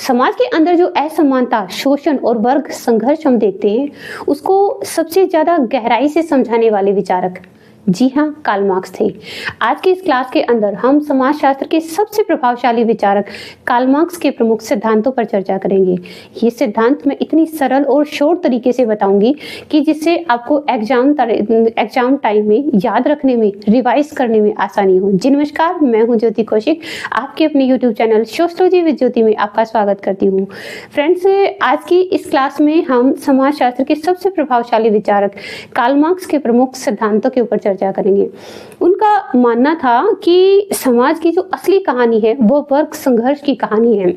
समाज के अंदर जो असमानता, शोषण और वर्ग संघर्ष हम देखते हैं, उसको सबसे ज्यादा गहराई से समझाने वाले विचारक जी हाँ कार्ल मार्क्स थे। आज के इस क्लास के अंदर हम समाजशास्त्र के सबसे प्रभावशाली विचारक कार्ल मार्क्स के प्रमुख सिद्धांतों पर चर्चा करेंगे। ये सिद्धांत मैं इतनी सरल और शॉर्ट तरीके से बताऊंगी कि जिससे आपको एग्जाम टाइम में याद रखने में, रिवाइज करने में आसानी हो। जी नमस्कार, मैं हूँ ज्योति कौशिक, आपके अपने यूट्यूब चैनल सोशियोलॉजी विद ज्योति में आपका स्वागत करती हूँ। फ्रेंड्स, आज की इस क्लास में हम समाजशास्त्र के सबसे प्रभावशाली विचारक कार्ल मार्क्स के प्रमुख सिद्धांतों के ऊपर चर्चा करेंगे। उनका मानना था कि समाज की जो असली कहानी है वो वर्ग संघर्ष की कहानी है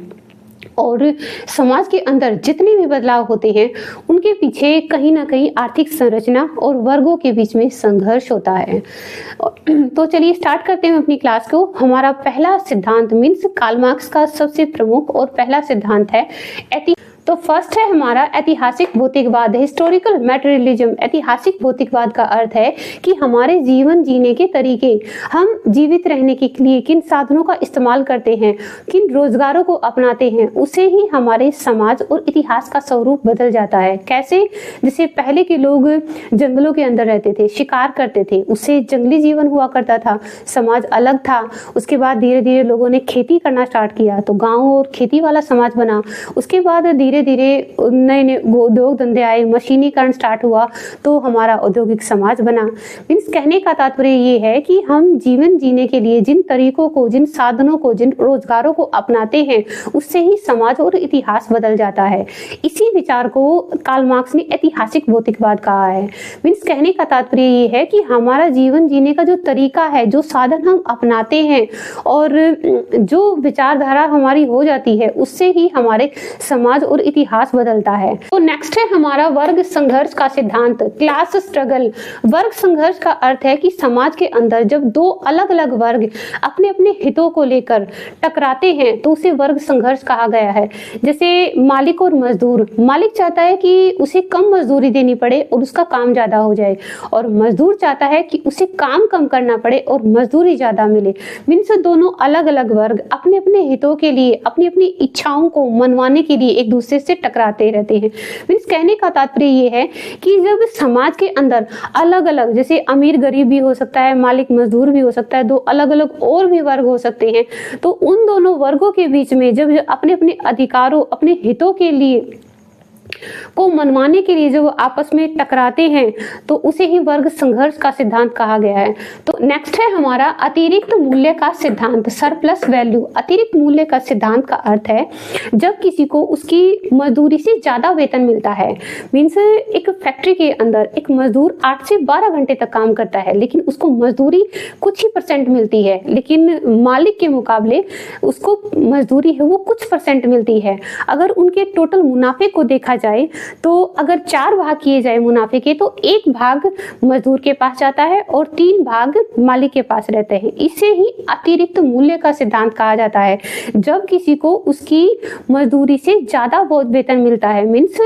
और समाज के अंदर जितने भी बदलाव होते हैं उनके पीछे कहीं ना कहीं आर्थिक संरचना और वर्गों के बीच में संघर्ष होता है। तो चलिए स्टार्ट करते हैं अपनी क्लास को। हमारा पहला सिद्धांत मीन्स कार्ल मार्क्स का सबसे प्रमुख और पहला सिद्धांत है तो फर्स्ट है हमारा ऐतिहासिक भौतिकवाद, हिस्टोरिकल मटेरियलिज्म। ऐतिहासिक भौतिकवाद का अर्थ है कि हमारे जीवन जीने के तरीके, हम जीवित रहने के लिए किन साधनों का इस्तेमाल करते हैं, किन रोजगारों को अपनाते हैं, उसे ही हमारे समाज और इतिहास का स्वरूप बदल जाता है। कैसे? जैसे पहले के लोग जंगलों के अंदर रहते थे, शिकार करते थे, उससे जंगली जीवन हुआ करता था, समाज अलग था। उसके बाद धीरे धीरे लोगों ने खेती करना स्टार्ट किया तो गाँव और खेती वाला समाज बना। उसके बाद धीरे धीरे नए नए उद्योग धंधे आए, मशीनीकरण स्टार्ट हुआ तो हमारा औद्योगिक समाज बना। मीन्स कहने का तात्पर्य ये है कि हम जीवन जीने के लिए जिन तरीकों को, जिन साधनों को, जिन रोजगारों को अपनाते हैं उससे ही समाज और इतिहास बदल जाता है। इसी विचार को कार्ल मार्क्स ने ऐतिहासिक भौतिकवाद कहा है। मीन्स कहने का तात्पर्य ये है कि हमारा जीवन जीने का जो तरीका है, जो साधन हम अपनाते हैं और जो विचारधारा हमारी हो जाती है उससे ही हमारे समाज और इतिहास बदलता है। तो नेक्स्ट है हमारा वर्ग संघर्ष का सिद्धांत, क्लास स्ट्रगल। वर्ग संघर्ष का अर्थ है कि समाज के अंदर जब दो अलग अलग वर्ग अपने अपने हितों को लेकर टकराते हैं तो उसे वर्ग संघर्ष कहा गया है। जैसे मालिक और मजदूर, मालिक चाहता है कि उसे कम मजदूरी देनी पड़े और उसका काम ज्यादा हो जाए, और मजदूर चाहता है कि उसे काम कम करना पड़े और मजदूरी ज्यादा मिले। मीन्स दोनों अलग अलग वर्ग अपने अपने हितों के लिए, अपनी अपनी इच्छाओं को मनवाने के लिए एक दूसरे से टकराते रहते हैं। मीन्स कहने का तात्पर्य ये है कि जब समाज के अंदर अलग अलग, जैसे अमीर गरीब भी हो सकता है, मालिक मजदूर भी हो सकता है, दो अलग अलग और भी वर्ग हो सकते हैं, तो उन दोनों वर्गों के बीच में जब अपने अपने अधिकारों, अपने हितों के लिए को मनवाने के लिए जब आपस में टकराते हैं तो उसे ही वर्ग संघर्ष का सिद्धांत कहा गया है। तो नेक्स्ट है हमारा अतिरिक्त मूल्य का सिद्धांत, सरप्लस वैल्यू। अतिरिक्त मूल्य का सिद्धांत का अर्थ है जब किसी को उसकी मजदूरी से ज्यादा वेतन मिलता है। मीन्स एक फैक्ट्री के अंदर एक मजदूर 8 से 12 घंटे तक काम करता है लेकिन उसको मजदूरी कुछ ही % मिलती है, लेकिन मालिक के मुकाबले उसको मजदूरी है वो कुछ % मिलती है। अगर उनके टोटल मुनाफे को देखा जाए तो अगर 4 भाग किए जाए मुनाफे के तो 1 भाग मजदूर के पास जाता है और 3 भाग मालिक के पास रहते हैं। इसे ही अतिरिक्त मूल्य का सिद्धांत कहा जाता है। जब किसी को उसकी मजदूरी से ज्यादा बहुत वेतन मिलता है, मीन्स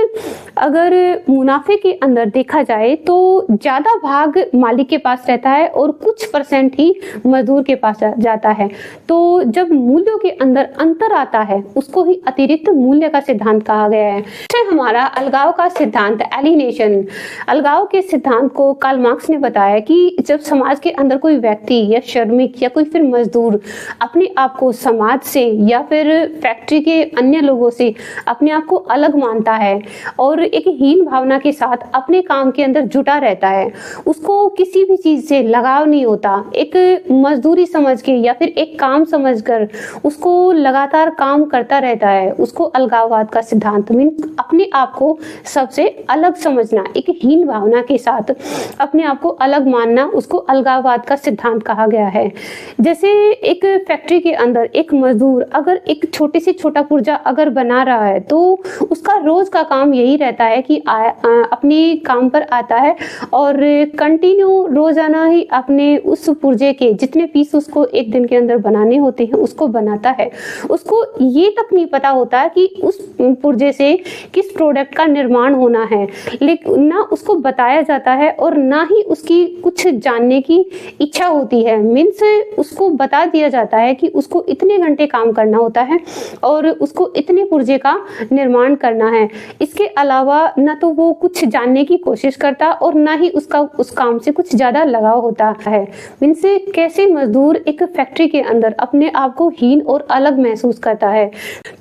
अगर मुनाफे के अंदर देखा जाए तो ज्यादा भाग मालिक के पास रहता है और कुछ % ही मजदूर के पास जाता है, तो जब मूल्यों के अंदर अंतर आता है उसको ही अतिरिक्त मूल्य का सिद्धांत कहा गया है। हमारा अलगाव का सिद्धांत, एलिनेशन। अलगाव के सिद्धांत को कार्ल मार्क्स ने बताया कि जब समाज के अंदर कोई व्यक्ति या श्रमिक या कोई फिर मजदूर अपने आप को समाज से या फिर फैक्ट्री के अन्य लोगों से अपने आप को अलग मानता है और एक हीन भावना के साथ अपने काम के अंदर जुटा रहता है, उसको किसी भी चीज से लगाव नहीं होता, एक मजदूरी समझ के या फिर एक काम समझकर उसको लगातार काम करता रहता है, उसको अलगाववाद का सिद्धांत मीन्स अपने आप को सबसे अलग समझना, एक हीन भावना के साथ अपने आप को अलग मानना, उसको अलगाववाद का सिद्धांत कहा गया है। जैसे एक फैक्ट्री के अंदर एक मजदूर अगर एक छोटे से छोटा पुर्जा अगर बना रहा है तो उसका रोज का काम यही रहता है कि अपने काम पर आता है और कंटिन्यू रोजाना ही अपने उस पुर्जे के जितने पीस उसको एक दिन के अंदर बनाने होते हैं उसको बनाता है। उसको ये तक नहीं पता होता कि उस पुर्जे से किस प्रोडक्ट का निर्माण होना है, लेकिन ना उसको बताया जाता है और ना ही उसकी कुछ जानने की इच्छा होती है। मीन्स उसको बता दिया जाता है कि उसको इतने घंटे काम करना होता है और उसको इतने पुर्जे का निर्माण करना है। इसके अलावा ना तो वो कुछ जानने की कोशिश करता और ना ही उसका उस काम से कुछ ज्यादा लगाव होता है। मीन्स कैसे मजदूर एक फैक्ट्री के अंदर अपने आप को हीन और अलग महसूस करता है।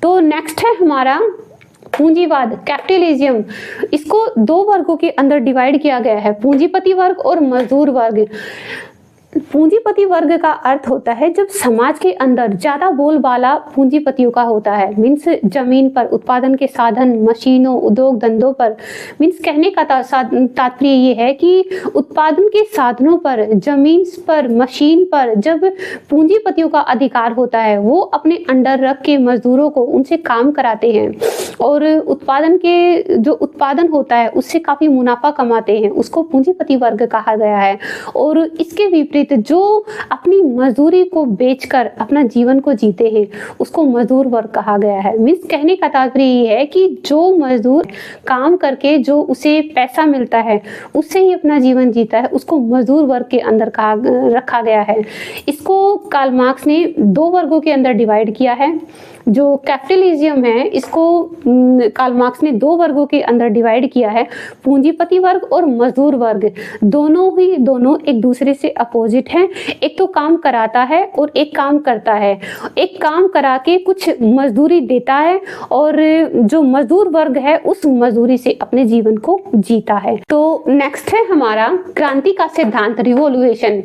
तो नेक्स्ट है हमारा पूंजीवाद, कैपिटलिज्म। इसको दो वर्गों के अंदर डिवाइड किया गया है, पूंजीपति वर्ग और मजदूर वर्ग। पूंजीपति वर्ग का अर्थ होता है जब समाज के अंदर ज्यादा बोलबाला पूंजीपतियों का होता है। मीन्स जमीन पर, उत्पादन के साधन, मशीनों, उद्योग धंधों पर। मीन्स कहने का तात्पर्य ये है कि उत्पादन के साधनों पर, जमीन पर, मशीन पर जब पूंजीपतियों का अधिकार होता है, वो अपने अंडर रख के मजदूरों को उनसे काम कराते हैं और उत्पादन के जो उत्पादन होता है उससे काफी मुनाफा कमाते हैं, उसको पूंजीपति वर्ग कहा गया है। और इसके विपरीत जो अपनी मजदूरी को बेचकर अपना जीवन को जीते हैं, उसको मजदूर वर्ग कहा गया है। मीन्स कहने का तात्पर्य ये है कि जो मजदूर काम करके जो उसे पैसा मिलता है उससे ही अपना जीवन जीता है, उसको मजदूर वर्ग के अंदर रखा गया है। इसको कार्ल मार्क्स ने दो वर्गों के अंदर डिवाइड किया है। जो कैपिटलिज्म है इसको कार्ल मार्क्स ने दो वर्गों के अंदर डिवाइड किया है, पूंजीपति वर्ग और मजदूर वर्ग। दोनों एक दूसरे से अपोजिट हैं। एक तो काम कराता है और एक काम करता है। एक काम करा के कुछ मजदूरी देता है और जो मजदूर वर्ग है उस मजदूरी से अपने जीवन को जीता है। तो नेक्स्ट है हमारा क्रांति का सिद्धांत, रिवॉल्यूशन।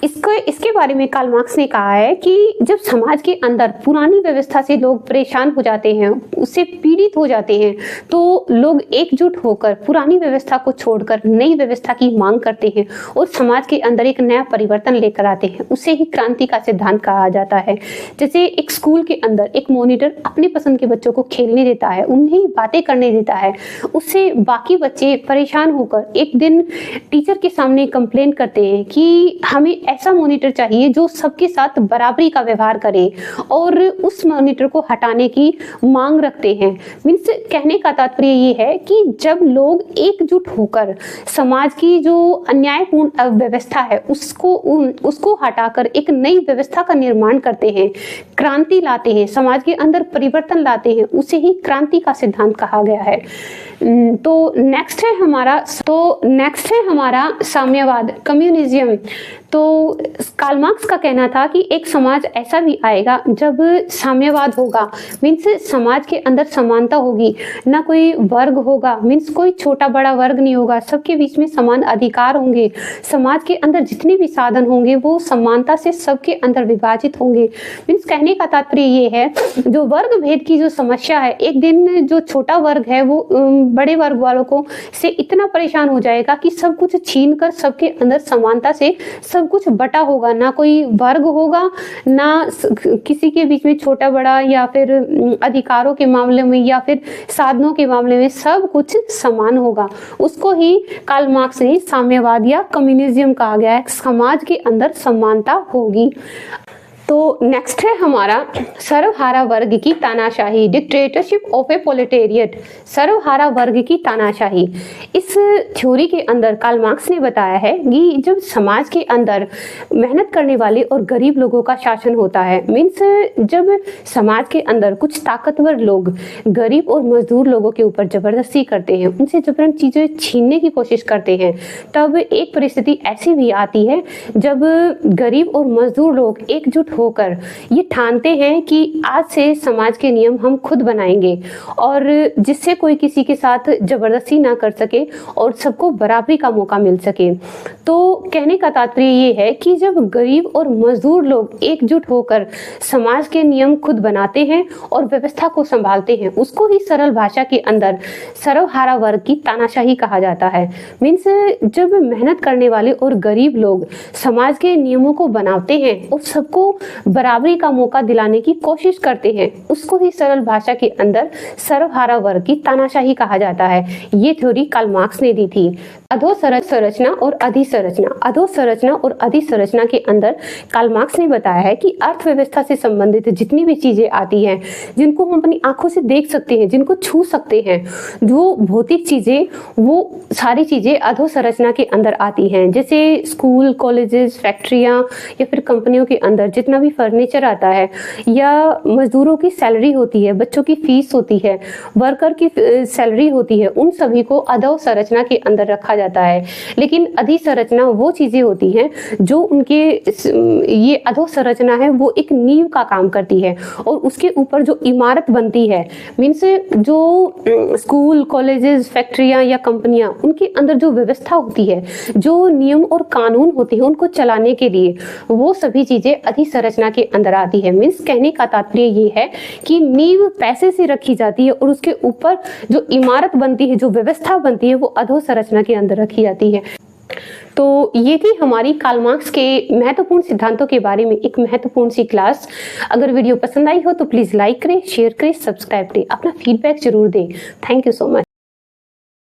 इसके बारे में कार्ल मार्क्स ने कहा है कि जब समाज के अंदर पुरानी व्यवस्था से लोग परेशान हो जाते हैं, उससे पीड़ित हो जाते हैं, तो लोग एकजुट होकर पुरानी व्यवस्था को छोड़कर नई व्यवस्था की मांग करते हैं और समाज के अंदर एक नया परिवर्तन लेकर आते हैं। उसे ही क्रांति का सिद्धांत कहा जाता है। जैसे एक स्कूल के अंदर एक मॉनिटर अपने पसंद के बच्चों को खेलने देता है, उन्हें बातें करने देता है, उससे बाकी बच्चे परेशान होकर एक दिन टीचर के सामने कंप्लेन करते हैं कि हमें ऐसा मॉनिटर चाहिए जो सबके साथ बराबरी का व्यवहार करे, और उस मॉनिटर को हटाने की मांग रखते हैं। मीन्स कहने का तात्पर्य ये है कि जब लोग एकजुट होकर समाज की जो अन्यायपूर्ण व्यवस्था है उसको हटाकर एक नई व्यवस्था का निर्माण करते हैं, क्रांति लाते हैं, समाज के अंदर परिवर्तन लाते हैं, उसे ही क्रांति का सिद्धांत कहा गया है। तो नेक्स्ट है हमारा साम्यवाद, कम्युनिज्म। तो कार्ल मार्क्स का कहना था कि एक समाज ऐसा भी आएगा जब साम्यवाद होगा। मीन्स समाज के अंदर समानता होगी, ना कोई वर्ग होगा। मीन्स कोई छोटा बड़ा वर्ग नहीं होगा, सबके बीच में समान अधिकार होंगे। समाज के अंदर जितने भी साधन होंगे वो समानता से सबके अंदर विभाजित होंगे। मीन्स कहने का तात्पर्य ये है, जो वर्ग भेद की जो समस्या है, एक दिन जो छोटा वर्ग है वो बड़े वर्ग वालों को से इतना परेशान हो जाएगा कि सब कुछ छीन कर सबके अंदर समानता से सब कुछ बटा होगा, ना कोई वर्ग होगा, ना किसी के बीच में छोटा बड़ा, या फिर अधिकारों के मामले में या फिर साधनों के मामले में सब कुछ समान होगा। उसको ही कार्ल मार्क्स ने साम्यवाद या कम्युनिज्म कहा गया है। समाज के अंदर समानता होगी। तो नेक्स्ट है हमारा सर्वहारा वर्ग की तानाशाही, डिक्टेटरशिप ऑफ ए प्रोलेटेरिएट। सर्वहारा वर्ग की तानाशाही, इस थ्योरी के अंदर कार्ल मार्क्स ने बताया है कि जब समाज के अंदर मेहनत करने वाले और गरीब लोगों का शासन होता है, मीन्स जब समाज के अंदर कुछ ताकतवर लोग गरीब और मजदूर लोगों के ऊपर जबरदस्ती करते हैं, उनसे जबरन चीजें छीनने की कोशिश करते हैं, तब एक परिस्थिति ऐसी भी आती है जब गरीब और मजदूर लोग एकजुट होकर ये ठानते हैं कि आज से समाज के नियम हम खुद बनाएंगे और जिससे कोई किसी के साथ जबरदस्ती ना कर सके और सबको बराबरी का मौका मिल सके। तो कहने का तात्पर्य ये है कि जब गरीब और मजदूर लोग एकजुट होकर समाज के नियम खुद बनाते हैं और व्यवस्था को संभालते हैं, उसको ही सरल भाषा के अंदर सर्वहारा वर्ग की तानाशाही कहा जाता है। मीन्स जब मेहनत करने वाले और गरीब लोग समाज के नियमों को बनाते हैं और सबको बराबरी का मौका दिलाने की कोशिश करते हैं, उसको ही सरल भाषा के अंदर सर्वहारा वर्ग की तानाशाही कहा जाता है। ये थ्योरी कार्ल मार्क्स ने दी थी। अधोसंरचना और अधिसंरचना, अधोसंरचना और अधिसंरचना के अंदर कार्ल मार्क्स ने बताया है कि अर्थव्यवस्था से संबंधित जितनी भी चीजें आती हैं, जिनको हम अपनी आंखों से देख सकते हैं, जिनको छू सकते हैं, जो भौतिक चीजें, वो सारी चीजें अधोसंरचना के अंदर आती हैं। जैसे स्कूल, कॉलेजेस, फैक्ट्रियां या फिर कंपनियों के अंदर जितना भी फर्नीचर आता है, या मजदूरों की सैलरी होती है, बच्चों की फीस होती है, वर्कर की सैलरी होती है, उन सभी को अधोसंरचना के अंदर रखा जाता है। लेकिन अधिसंरचना वो चीजें होती हैं जो उनके ये अधोसंरचना है वो एक नींव का काम करती है, और उसके ऊपर जो इमारत बनती है, मीन्स जो स्कूल, कॉलेजेस, फैक्ट्रियां या कंपनियां, उनके अंदर जो व्यवस्था होती है, जो नियम और कानून होते हैं उनको चलाने के लिए, वो सभी चीजें अधिसंरचना के अंदर आती है। मीन्स कहने का तात्पर्य ये है कि नींव पैसे से रखी जाती है और उसके ऊपर जो इमारत बनती है, जो व्यवस्था बनती है, वो अधोसंरचना के अंदर रखी जाती है। तो ये थी हमारी कार्ल मार्क्स के महत्वपूर्ण सिद्धांतों के बारे में एक महत्वपूर्ण सी क्लास। अगर वीडियो पसंद आई हो तो प्लीज लाइक करें, शेयर करें, सब्सक्राइब करें, अपना फीडबैक जरूर दें। Thank you so much.